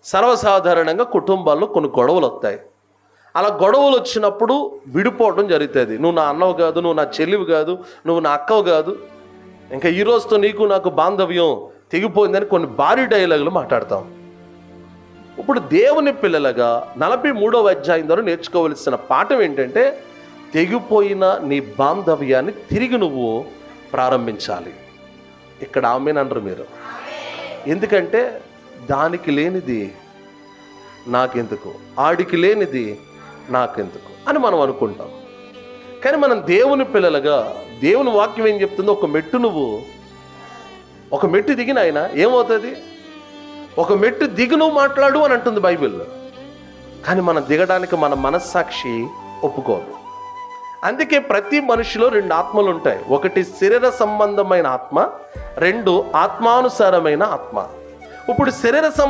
సర్వసాధారణంగా కుటుంబాల్లో కొన్ని గొడవలు వస్తాయి. అలా గొడవలు వచ్చినప్పుడు విడిపోవడం జరుగుతుంది. నువ్వు నా అన్నవు కాదు, నువ్వు నా చెల్లివి కాదు, నువ్వు నా అక్కవు కాదు, ఇంకా ఈ రోజుతో నీకు నాకు బాంధవ్యం తెగిపోయిందని కొన్ని భారీ డైలాగులు మాట్లాడతాం. ఇప్పుడు దేవుని పిల్లలుగా 43వ అధ్యాయం ద్వారా నేర్చుకోవలసిన పాఠం ఏంటంటే, తెగిపోయిన నీ బాంధవ్యాన్ని తిరిగి నువ్వు ప్రారంభించాలి. ఇక్కడ ఆమేననరు మీరు. ఎందుకంటే దానికి లేనిది నాకెందుకు, ఆడికి లేనిది నాకెందుకు అని మనం అనుకుంటాం. కానీ మనం దేవుని పిల్లలుగా దేవుని వాక్యం ఏం చెప్తుందో, ఒక మెట్టు దిగిన ఆయన ఏమవుతుంది, ఒక మెట్టు దిగి నువ్వు మాట్లాడు అని అంటుంది బైబిల్. కానీ మనం దిగడానికి మన మనస్సాక్షి ఒప్పుకోదు. అందుకే ప్రతి మనిషిలో 2 ఆత్మలు ఉంటాయి. ఒకటి శరీర సంబంధమైన ఆత్మ, 2 ఆత్మానుసారమైన ఆత్మ. ఇప్పుడు శరీర